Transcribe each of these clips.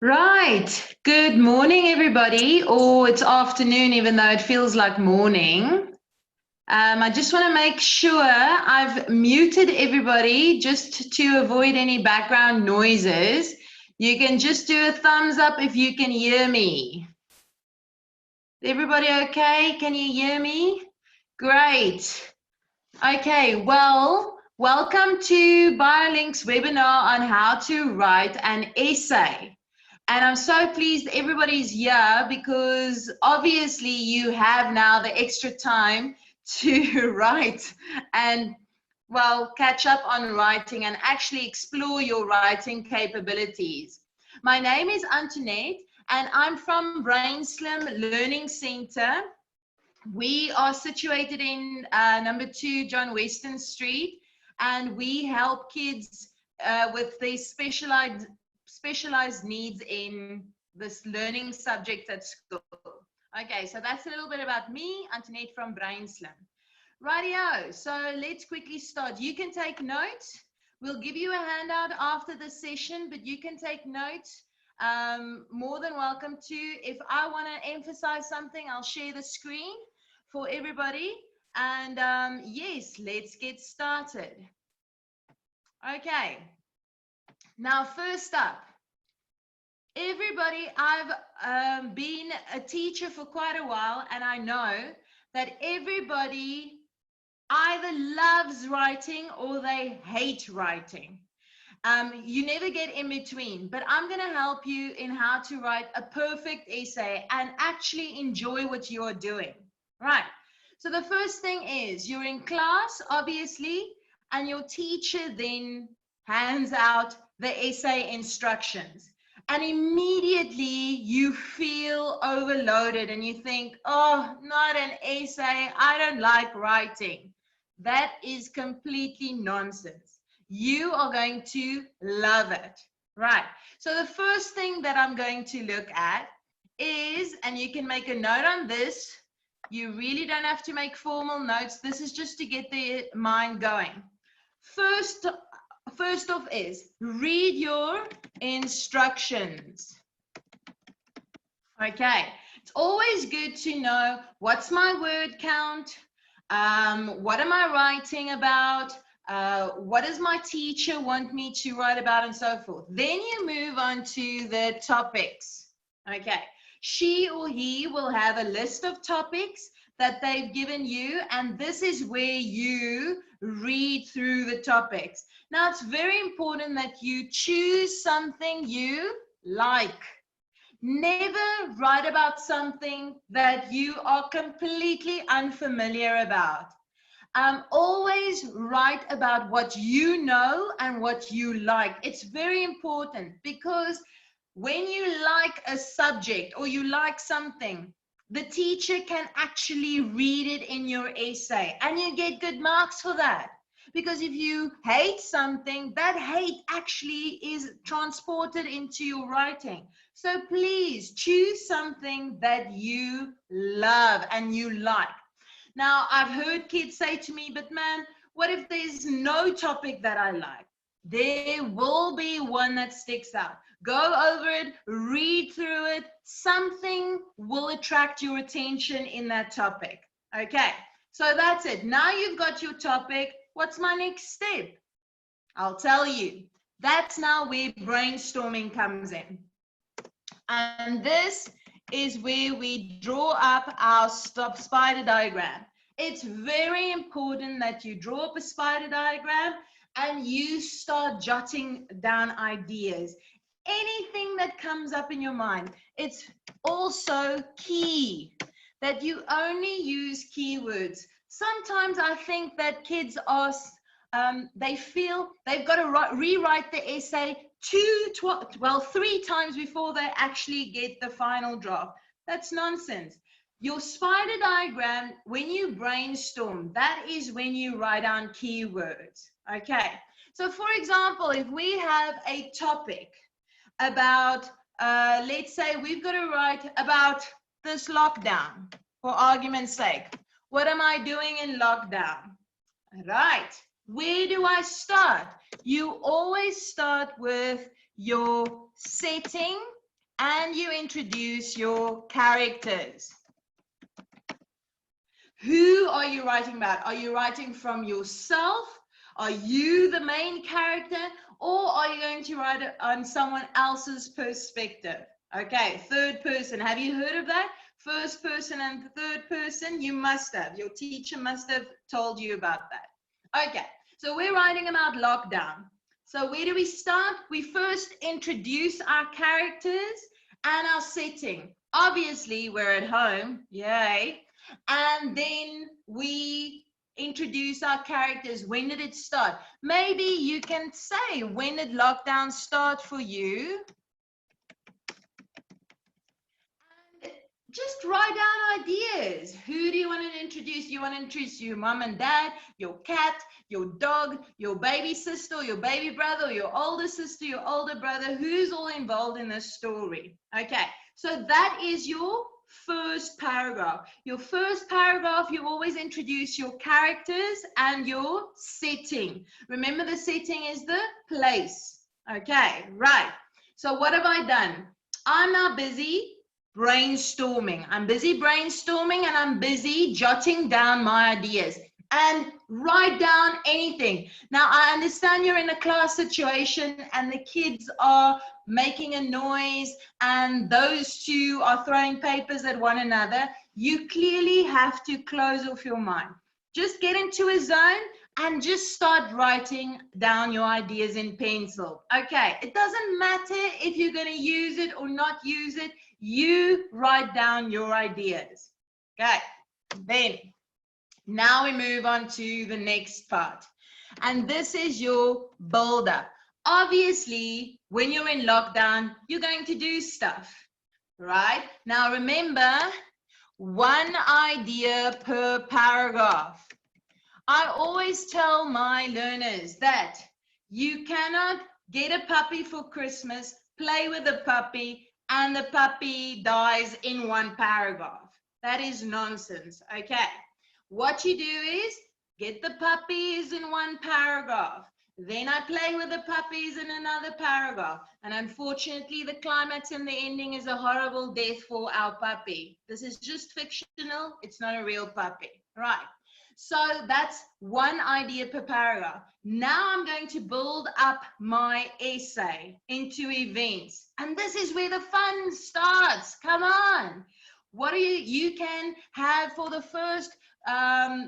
Right. Good morning, everybody. Or it's afternoon, even though it feels like morning. I just want to make sure I've muted everybody just to avoid any background noises. You can just do a thumbs up if you can hear me. Everybody okay? Can you hear me? Great. Okay, well, welcome to BioLink's webinar on how to write an essay. And I'm so pleased everybody's here because obviously you have now the extra time to write and, well, catch up on writing and actually explore your writing capabilities. My name is Antoinette and I'm from Brainstorm Learning Center. We are situated in number 2 John Weston Street, and we help kids with these specialized needs in this learning subject at school. Okay, so that's a little bit about me, Antoinette from Brainstorm. Rightio, so let's quickly start. You can take notes. We'll give you a handout after the session, but you can take notes. More than welcome to. If I want to emphasize something, I'll share the screen for everybody. And yes, let's get started. Okay, now first up, everybody, I've been a teacher for quite a while, and I know that everybody either loves writing or they hate writing. You never get in between, but I'm going to help you in how to write a perfect essay and actually enjoy what you are doing. Right. So the first thing is you're in class, obviously, and your teacher then hands out the essay instructions. And immediately you feel overloaded and you think, oh, not an essay. I don't like writing. That is completely nonsense. You are going to love it. Right. So the first thing that I'm going to look at is, and you can make a note on this, you really don't have to make formal notes. This is just to get the mind going. First off is read your instructions. Okay. It's always good to know what's my word count, what am I writing about, what does my teacher want me to write about, and so forth. Then you move on to the topics. Okay, she or he will have a list of topics that they've given you, and this is where you read through the topics. Now, it's very important that you choose something you like. Never write about something that you are completely unfamiliar about. Always write about what you know and what you like. It's very important because when you like a subject or you like something, the teacher can actually read it in your essay and you get good marks for that. Because if you hate something, that hate actually is transported into your writing. So please choose something that you love and you like. Now, I've heard kids say to me, but man, what if there's no topic that I like? There will be one that sticks out. Go over it, read through it. Something will attract your attention in that topic. Okay, so that's it. Now you've got your topic. What's my next step? I'll tell you. That's now where brainstorming comes in. And this is where we draw up our spider diagram. It's very important that you draw up a spider diagram and you start jotting down ideas. Anything that comes up in your mind. It's also key that you only use keywords. Sometimes I think that kids are, they feel they've got to rewrite the essay 3 times before they actually get the final draft. That's nonsense. Your spider diagram, when you brainstorm, that is when you write down keywords. Okay. So for example, if we have a topic about, let's say we've got to write about this lockdown, for argument's sake. What am I doing in lockdown? Right. Where do I start? You always start with your setting and you introduce your characters. Who are you writing about? Are you writing from yourself? Are you the main character? Or are you going to write it on someone else's perspective? Okay, third person. Have you heard of that? First person and third person? You must have. Your teacher must have told you about that. Okay, so we're writing about lockdown. So where do we start? We first introduce our characters and our setting. Obviously, we're at home. Yay. And then we introduce our characters. When did it start? Maybe you can say, when did lockdown start for you? And just write down ideas. Who do you want to introduce? You want to introduce your mom and dad, your cat, your dog, your baby sister, or your baby brother, or your older sister, your older brother. Who's all involved in this story? Okay, so that is your first paragraph. Your first paragraph, you always introduce your characters and your setting. Remember, the setting is the place. Okay, right. So what have I done? I'm now busy brainstorming. I'm busy brainstorming and I'm busy jotting down my ideas. And write down anything. Now, I understand you're in a class situation and the kids are making a noise and those two are throwing papers at one another. You clearly have to close off your mind. Just get into a zone and just start writing down your ideas in pencil. Okay, it doesn't matter if you're going to use it or not use it. You write down your ideas. Okay, then now we move on to the next part. And this is your build-up. Obviously, when you're in lockdown, you're going to do stuff, right? Now remember, one idea per paragraph. I always tell my learners that you cannot get a puppy for Christmas, play with the puppy, and the puppy dies in one paragraph. That is nonsense, okay? What you do is get the puppies in one paragraph. Then I play with the puppies in another paragraph. And unfortunately, the climax and the ending is a horrible death for our puppy. This is just fictional. It's not a real puppy, right? So that's one idea per paragraph. Now I'm going to build up my essay into events. And this is where the fun starts. Come on. What you can have for the first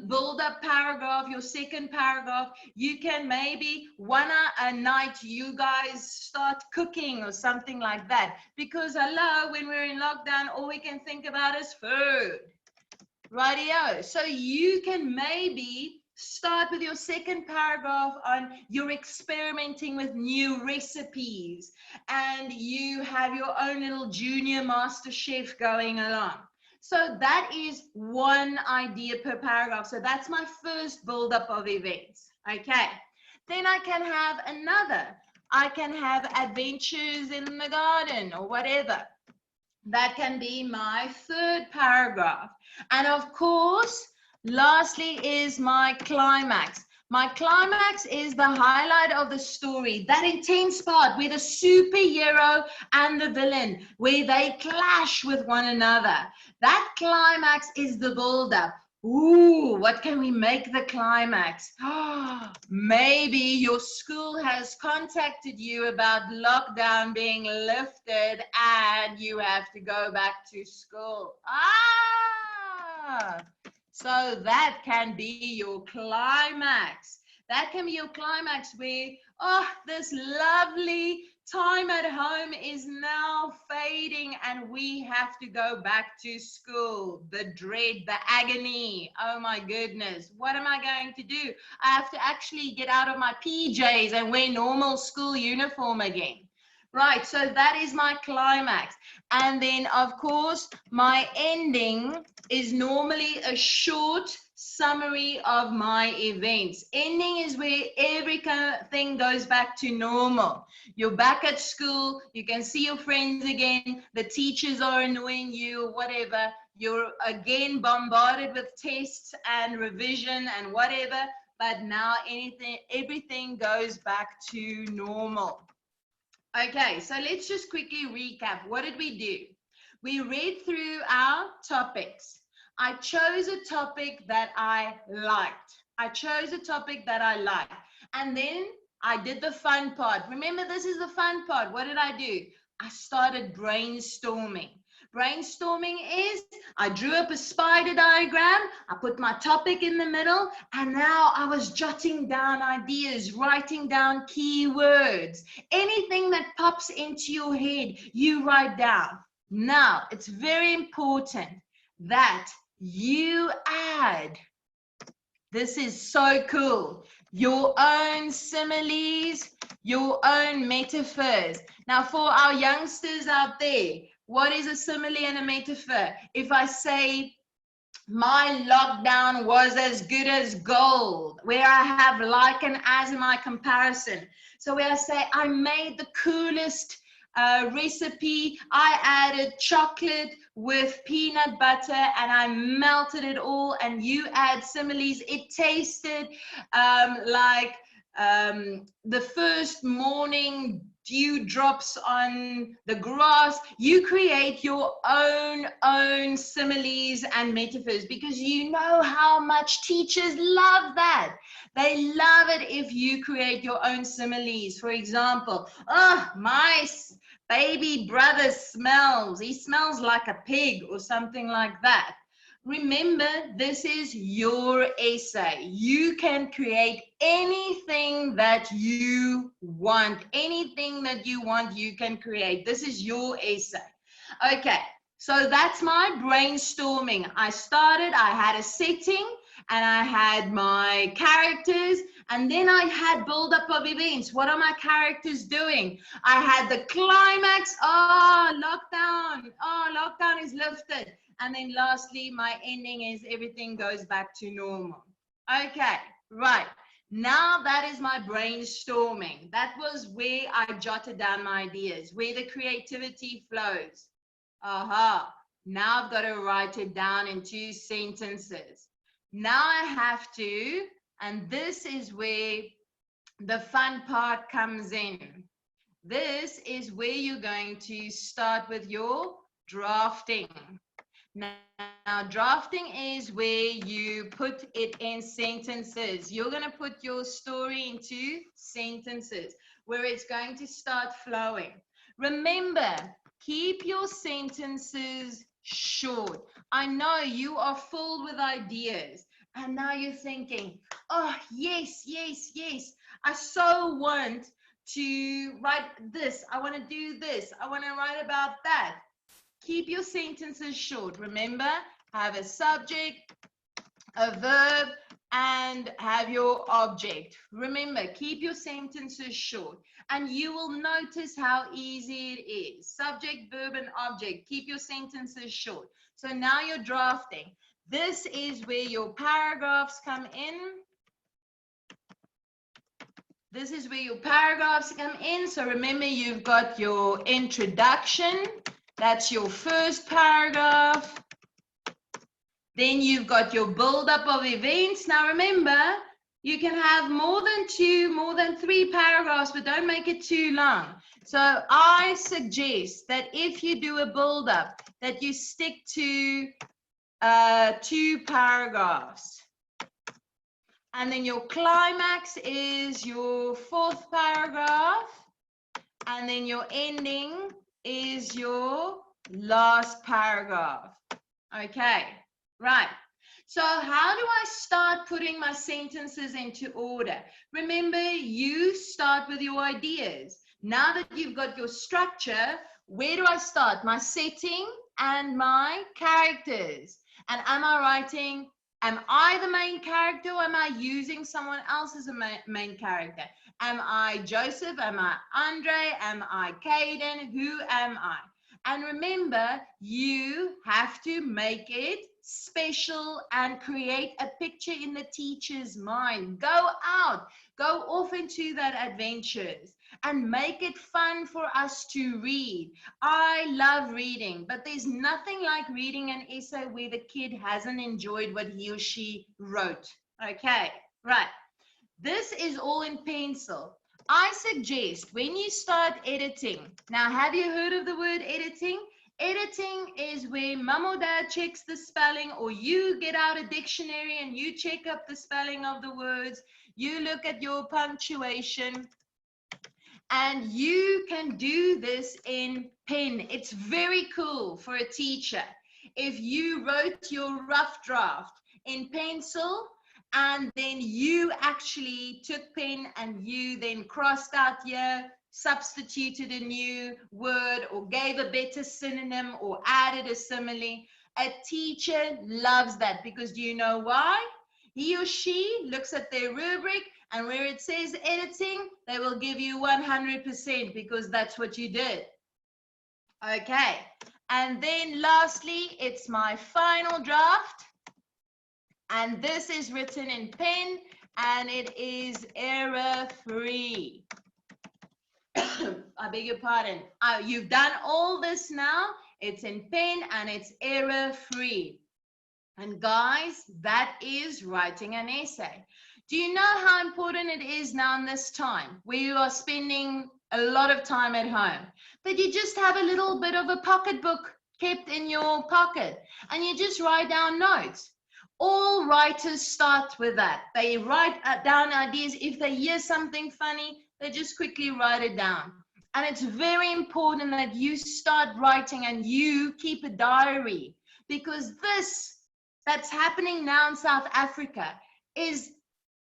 build up paragraph, your second paragraph, you can maybe a night you guys start cooking or something like that. Because hello, when we're in lockdown, all we can think about is food. Rightio. So you can maybe start with your second paragraph on you're experimenting with new recipes and you have your own little junior master chef going along. So that is one idea per paragraph. So that's my first build-up of events. Okay. Then I can have another. I can have adventures in the garden or whatever. That can be my third paragraph. And of course, lastly is my climax. My climax is the highlight of the story, that intense part where the superhero and the villain, where they clash with one another. That climax is the build-up. Ooh, what can we make the climax? Maybe your school has contacted you about lockdown being lifted and you have to go back to school. So that can be your climax. That can be your climax where, this lovely time at home is now fading and we have to go back to school. The dread, the agony. Oh my goodness. What am I going to do? I have to actually get out of my PJs and wear normal school uniform again. Right, so that is my climax. And then, of course, my ending is normally a short summary of my events. Ending is where everything goes back to normal. You're back at school, you can see your friends again, the teachers are annoying you, whatever. You're again bombarded with tests and revision and whatever, but now everything goes back to normal. Okay, so let's just quickly recap. What did we do? We read through our topics. I chose a topic that I liked. I chose a topic that I liked. And then I did the fun part. Remember, this is the fun part. What did I do? I started brainstorming. Brainstorming is I drew up a spider diagram, I put my topic in the middle, and now I was jotting down ideas, writing down keywords. Anything that pops into your head, you write down. Now, it's very important that you add, this is so cool, your own similes, your own metaphors. Now, for our youngsters out there, what is a simile and a metaphor? If I say, my lockdown was as good as gold, where I have like and as in my comparison. So where I say, I made the coolest recipe, I added chocolate with peanut butter and I melted it all, and you add similes. It tasted like the first morning dew drops on the grass. You create your own similes and metaphors, because you know how much teachers love that. They love it if you create your own similes. For example, oh, my baby brother he smells like a pig, or something like that. Remember, this is your essay. You can create anything that you want. Anything that you want, you can create. This is your essay. Okay, so that's my brainstorming. I had a setting, and I had my characters, and then I had build-up of events. What are my characters doing? I had the climax. Oh, lockdown. Oh, lockdown is lifted. And then lastly, my ending is everything goes back to normal. Okay, right. Now that is my brainstorming. That was where I jotted down my ideas, where the creativity flows. Aha. Now I've got to write it down into sentences. Now I have to, and this is where the fun part comes in. This is where you're going to start with your drafting. Now, drafting is where you put it in sentences. You're going to put your story into sentences where it's going to start flowing. Remember, keep your sentences short. I know you are filled with ideas, and now you're thinking, oh, yes, yes, yes. I so want to write this. I want to do this. I want to write about that. Keep your sentences short. Remember, have a subject, a verb, and have your object. Remember, keep your sentences short, and you will notice how easy it is. Subject, verb, and object. Keep your sentences short. So now you're drafting. This is where your paragraphs come in. This is where your paragraphs come in. So remember, you've got your introduction. That's your first paragraph. Then you've got your build-up of events. Now remember, you can have more than 3 paragraphs, but don't make it too long. So I suggest that if you do a build-up, that you stick to 2 paragraphs. And then your climax is your 4th paragraph. And then your ending is your last paragraph. Okay, right. So how do I start putting my sentences into order? Remember, you start with your ideas. Now that you've got your structure, where do I start? My setting and my characters. And am I the main character, or am I using someone else as a main character? Am I Joseph? Am I Andre? Am I Caden? Who am I? And remember, you have to make it special and create a picture in the teacher's mind. Go out, go off into that adventures and make it fun for us to read. I love reading, but there's nothing like reading an essay where the kid hasn't enjoyed what he or she wrote. Okay, right. This is all in pencil. I suggest when you start editing, now have you heard of the word editing? Editing is where mum or dad checks the spelling, or you get out a dictionary and you check up the spelling of the words. You look at your punctuation, and you can do this in pen. It's very cool for a teacher. If you wrote your rough draft in pencil, and then you actually took pen and you then crossed out here, substituted a new word, or gave a better synonym, or added a simile, a teacher loves that, because do you know why? He or she looks at their rubric, and where it says editing, they will give you 100% because that's what you did. Okay, and then lastly, it's my final draft. And this is written in pen, and it is error-free. I beg your pardon. You've done all this now. It's in pen and it's error-free. And guys, that is writing an essay. Do you know how important it is now in this time where you are spending a lot of time at home, that you just have a little bit of a pocketbook kept in your pocket and you just write down notes? All writers start with that. They write down ideas. If they hear something funny, they just quickly write it down. And it's very important that you start writing and you keep a diary, because this that's happening now in South Africa is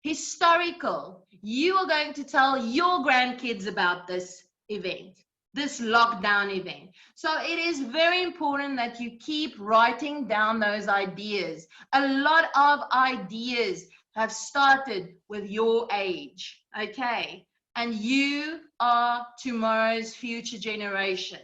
historical. You are going to tell your grandkids about this event, this lockdown event. So it is very important that you keep writing down those ideas. A lot of ideas have started with your age, okay? And you are tomorrow's future generation.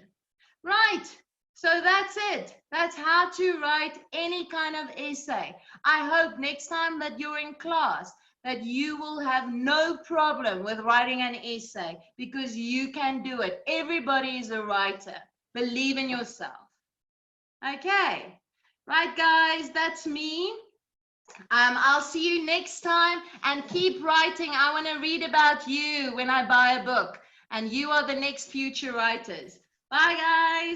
Right. So that's it. That's how to write any kind of essay. I hope next time that you're in class that you will have no problem with writing an essay, because you can do it. Everybody is a writer. Believe in yourself. Okay. Right, guys, that's me. I'll see you next time, and keep writing. I want to read about you when I buy a book, and you are the next future writers. Bye, guys.